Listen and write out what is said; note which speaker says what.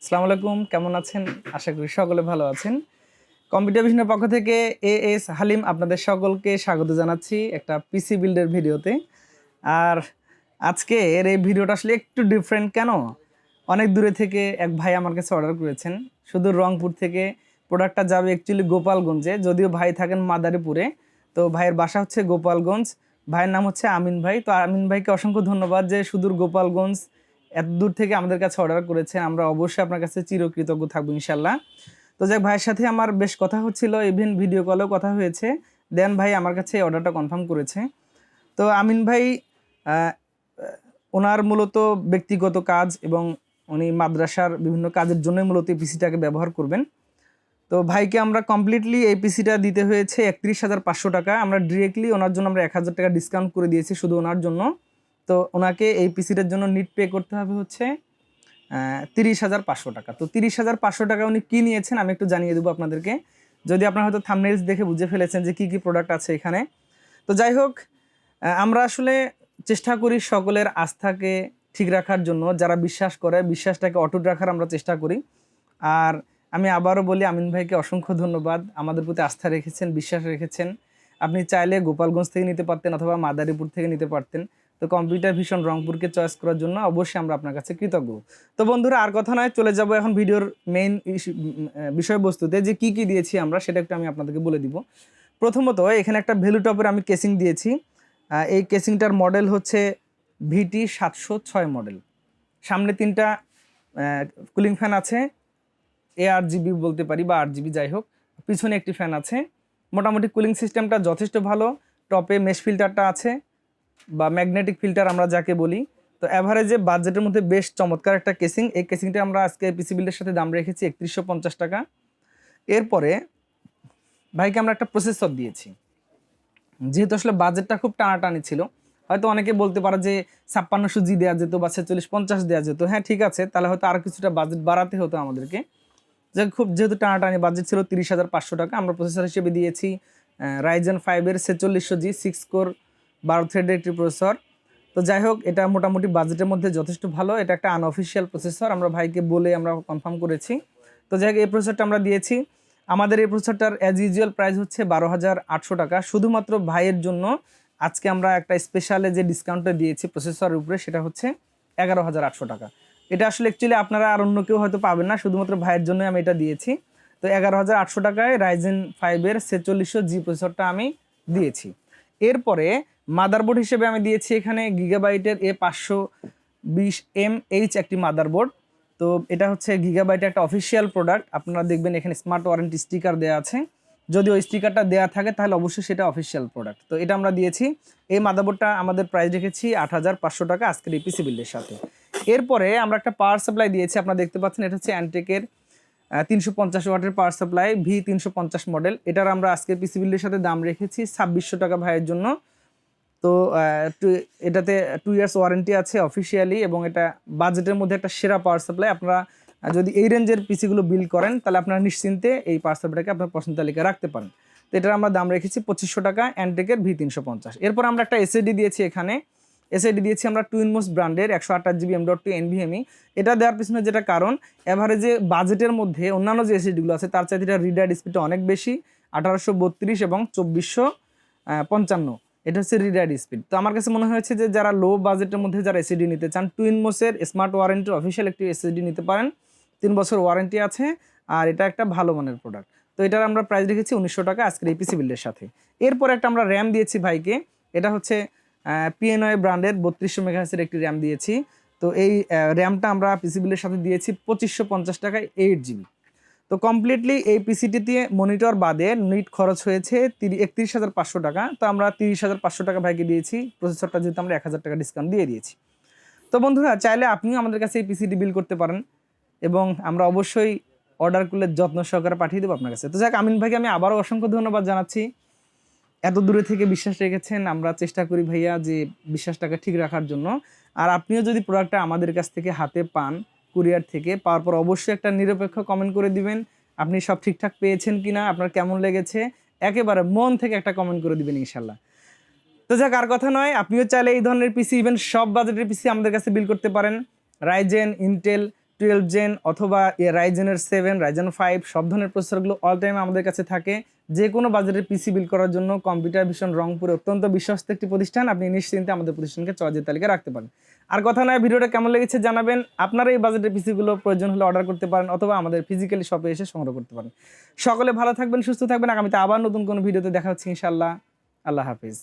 Speaker 1: আসসালামু আলাইকুম, কেমন আছেন? আশা করি সকলে ভালো আছেন। কম্পিউটার ভিশনের পক্ষ থেকে এএস হালিম আপনাদের সকলকে স্বাগত জানাচ্ছি একটা পিসি বিল্ডের ভিডিওতে। আর আজকের এই ভিডিওটা আসলে একটু ডিফারেন্ট কেন? অনেক দূরে থেকে এক ভাই আমার কাছে অর্ডার করেছেন। শুধু রংপুর থেকে প্রোডাক্টটা যাবে অ্যাকচুয়ালি গোপালগঞ্জে, যদিও ভাই থাকেন মাদারীপুরে। তো ভাইয়ের বাসা হচ্ছে গোপালগঞ্জ। ভাইয়ের নাম হচ্ছে আমিন ভাই। তো আমিন ভাইকে অসংখ্য ধন্যবাদ যে সুদূর গোপালগঞ্জ এত দূর থেকে আমাদের কাছে অর্ডার করেছেন। আমরা অবশ্যই আপনার কাছে চিরকৃতজ্ঞ থাকবো ইনশাল্লাহ। তো যাক, ভাইয়ের সাথে আমার বেশ কথা হচ্ছিল, ইভেন ভিডিও কলেও কথা হয়েছে। দেন ভাই আমার কাছে এই অর্ডারটা কনফার্ম করেছে। তো আমিন ভাই ওনার মূলত ব্যক্তিগত কাজ এবং উনি মাদ্রাসার বিভিন্ন কাজের জন্যই মূলত এই পিসিটাকে ব্যবহার করবেন। তো ভাইকে আমরা কমপ্লিটলি এই পিসিটা দিতে হয়েছে 31,500 টাকা। আমরা ডিরেক্টলি ওনার জন্য আমরা 1,000 টাকা ডিসকাউন্ট করে দিয়েছি শুধু ওনার জন্য। তো ওনাকে এই পিসিটার জন্য নিট পে করতে হবে হচ্ছে 30,500 টাকা। তো 30,500 টাকা উনি কী নিয়েছেন আমি একটু জানিয়ে দেবো আপনাদেরকে, যদি আপনারা হয়তো থাম্বনেইলস দেখে বুঝে ফেলেছেন যে কী কী প্রোডাক্ট আছে এখানে। তো যাই হোক, আমরা আসলে চেষ্টা করি সকলের আস্থাকে ঠিক রাখার জন্য, যারা বিশ্বাস করে বিশ্বাসটাকে অটুট রাখার আমরা চেষ্টা করি। আর আমি আবারও বলি, আমিন ভাইকে অসংখ্য ধন্যবাদ, আমাদের প্রতি আস্থা রেখেছেন, বিশ্বাস রেখেছেন। আপনি চাইলে গোপালগঞ্জ থেকে নিতে পারতেন অথবা মাদারীপুর থেকে নিতে পারতেন। তো কম্পিউটার ভিশন রংপুরকে চয়েস করার জন্য অবশ্যই আমরা আপনার কাছে কৃতজ্ঞ। তো বন্ধুরা, আর কথা নয়, চলে যাব এখন ভিডিওর মেইন বিষয়বস্তুতে, যে কি কি দিয়েছি আমরা সেটা একটু আমি আপনাদেরকে বলে দিব। প্রথমত এখানে একটা ভ্যালু টপের আমি কেসিং দিয়েছি। এই কেসিংটার মডেল হচ্ছে VT 706 মডেল। সামনে 3টা কুলিং ফ্যান আছে, ARGB বলতে পারি বা RGB, যাই হোক। পিছনে একটি ফ্যান আছে। মোটামুটি কুলিং সিস্টেমটা যথেষ্ট ভালো। টপে মেশ ফিল্টারটা আছে বা ম্যাগনেটিক ফিল্টার আমরা যাকে বলি। তো অ্যাভারেজে বাজেটের মধ্যে বেশ চমৎকার একটা কেসিং। এই কেসিংটা আমরা আজকে পিসি বিল্ডের সাথে দাম রেখেছি 3150 টাকা। এরপরে ভাইকে আমরা একটা প্রসেসর দিয়েছি। যেহেতু আসলে বাজেটটা খুব টানাটানি ছিল, হয়তো অনেকে বলতে পারে যে 5600G দেওয়া যেত বা 4650 দেওয়া যেত। হ্যাঁ, ঠিক আছে, তাহলে হয়তো আরও কিছুটা বাজেট বাড়াতে হতো আমাদেরকে। যেহেতু টানাটানি বাজেট ছিল 30,500 টাকা, আমরা প্রসেসর হিসেবে দিয়েছি Ryzen 5-এর 4600G 6 কোর 12 থ্রেডের একটি প্রসেসর। তো যাই হোক, এটা মোটামুটি বাজেটের মধ্যে যথেষ্ট ভালো। এটা একটা আনঅফিসিয়াল প্রসেসর, আমরা ভাইকে বলে আমরা কনফার্ম করেছি। তো যাই হোক, এই প্রসেসরটা আমরা দিয়েছি। আমাদের এই প্রসেসরটার অ্যাজ ইউজুয়াল প্রাইস হচ্ছে 12,800 টাকা। শুধুমাত্র ভাইয়ের জন্য আজকে আমরা একটা স্পেশালে যে ডিসকাউন্টটা দিয়েছি প্রসেসরের উপরে, সেটা হচ্ছে 11,800 টাকা। এটা আসলে অ্যাকচুয়ালি আপনারা আর অন্য কেউ হয়তো পাবেন না, শুধুমাত্র ভাইয়ের জন্য আমি এটা দিয়েছি। তো 11,800 টাকায় Ryzen 5-এর 4600G প্রসেসরটা আমি দিয়েছি। এরপরে মাদারবোর্ড হিসেবে আমি দিয়েছি এখানে গিগাবাইটের A520MH একটি মাদারবোর্ড। তো এটা হচ্ছে গিগাবাইটের একটা অফিসিয়াল প্রোডাক্ট। আপনারা দেখবেন এখানে স্মার্ট ওয়ারেন্টি স্টিকার দেওয়া আছে। যদি ওই স্টিকারটা দেওয়া থাকে তাহলে অবশ্যই সেটা অফিসিয়াল প্রোডাক্ট। তো এটা আমরা দিয়েছি। এই মাদারবোর্ডটা আমাদের প্রাইস রেখেছি 8,500 টাকা আজকের এই পিসি বিল্ডের সাথে। এরপরে আমরা একটা পাওয়ার সাপ্লাই দিয়েছি, আপনারা দেখতে পাচ্ছেন, এটা হচ্ছে অ্যান্টেকের 350 ওয়াটের পাওয়ার সাপ্লাই V350 মডেল। এটার আমরা আজকের পিসি বিল্ডের সাথে দাম রেখেছি 2600 টাকা ভাইয়ের জন্য। তো এটাতে 2 ইয়ার্স ওয়ারেন্টি আছে অফিসিয়ালি, এবং এটা বাজেটের মধ্যে একটা সেরা পাওয়ার সাপ্লাই। আপনারা যদি এই রেঞ্জের পিসিগুলো বিল্ড করেন তাহলে আপনারা নিশ্চিন্তে এই পাওয়ার সাপ্লাইটাকে আপনার পছন্দ তালিকায় রাখতে পারেন। তো এটার আমরা দাম রেখেছি 2500 টাকা, অ্যান্টেকের V350। এরপর আমরা একটা এসএসডি দিয়েছি এখানে। এসএসডি দিয়েছি আমরা টুইনমোস ব্র্যান্ডের 128GB M.2 NVMe। এটা দেওয়ার পিছনে যেটা কারণ, অ্যাভারেজে বাজেটের মধ্যে অন্যান্য যে এসএসডিগুলো আছে তার চাইতে এটা রিড রাইট স্পিডটা অনেক বেশি, 1832 এবং 2455। এটা হচ্ছে রিড রাইট স্পিড। তো আমার কাছে মনে হয়েছে যে যারা লো বাজেটের মধ্যে যারা এসএসডি নিতে চান, টুইনমোসের স্মার্ট ওয়ারেন্টির অফিসিয়াল একটি এসএসডি নিতে পারেন। 3 বছর ওয়ারেন্টি আছে, আর এটা একটা ভালো মানের প্রোডাক্ট। তো এটার আমরা প্রাইস রেখেছি 1900 টাকা আজকের এই পিসি বিল্ডের সাথে। এরপর একটা আমরা র্যাম দিয়েছি ভাইকে। এটা হচ্ছে PNY ব্র্যান্ডের 3200 মেগাহার্জের একটি র্যাম দিয়েছি। তো এই র্যামটা আমরা পিসি বিলের সাথে দিয়েছি 2550 টাকায় 8GB। তো কমপ্লিটলি এই পিসিটিতে মনিটর বাদে নিট খরচ হয়েছে 31,500 টাকা। তো আমরা 30,500 টাকা ভাইকে দিয়েছি, প্রসেসরটা যেহেতু আমরা 1,000 টাকা ডিসকাউন্ট দিয়ে দিয়েছি। তো বন্ধুরা, চাইলে আপনিও আমাদের কাছে এই পিসিটি বিল করতে পারেন, এবং আমরা অবশ্যই অর্ডার করলে যত্ন সহকারে পাঠিয়ে দেবো আপনার কাছে। তো যাক, আমিন ভাইকে আমি আবারও অসংখ্য ধন্যবাদ জানাচ্ছি, এত দূরে থেকে বিশ্বাস রেখেছেন। আমরা চেষ্টা করি ভাইয়া যে বিশ্বাসটাকে ঠিক রাখার জন্য। আর আপনিও যদি প্রোডাক্টটা আমাদের কাছ থেকে হাতে পান, কুরিয়ার থেকে পাওয়ার পর অবশ্যই একটা নিরপেক্ষ কমেন্ট করে দিবেন আপনি সব ঠিকঠাক পেয়েছেন কিনা, আপনার কেমন লেগেছে, একেবারে মন থেকে একটা কমেন্ট করে দিবেন ইনশাল্লাহ। তো যাক, আর কথা নয়, আপনিও চাইলে এই ধরনের পিসি, ইভেন সব বাজেটের পিসি আমাদের কাছে বিল করতে পারেন। রাইজেন, ইন্টেল, 12 জেন অথবা রাইজেনের 7, রাইজেন 5 সব ধরনের প্রসেসরগুলো অল টাইম আমাদের কাছে থাকে। যে কোনো বাজেটের পিসি বিল্ড করার জন্য কম্পিউটার ভিশন রংপুরে অত্যন্ত বিশ্বস্ত একটি প্রতিষ্ঠান। আপনি নিশ্চিন্তে আমাদের প্রতিষ্ঠানকে চয়েসের তালিকায় রাখতে পারেন। আর কথা নয়, ভিডিওটা কেমন লেগেছে জানাবেন। আপনারা এই বাজেটের পিসিগুলো প্রয়োজন হলে অর্ডার করতে পারেন অথবা আমাদের ফিজিক্যালি শপে এসে সংগ্রহ করতে পারেন। সকলে ভালো থাকবেন, সুস্থ থাকবেন। আগামীতে আবার নতুন কোনো ভিডিওতে দেখা হচ্ছে ইনশাআল্লাহ। আল্লাহ হাফিজ।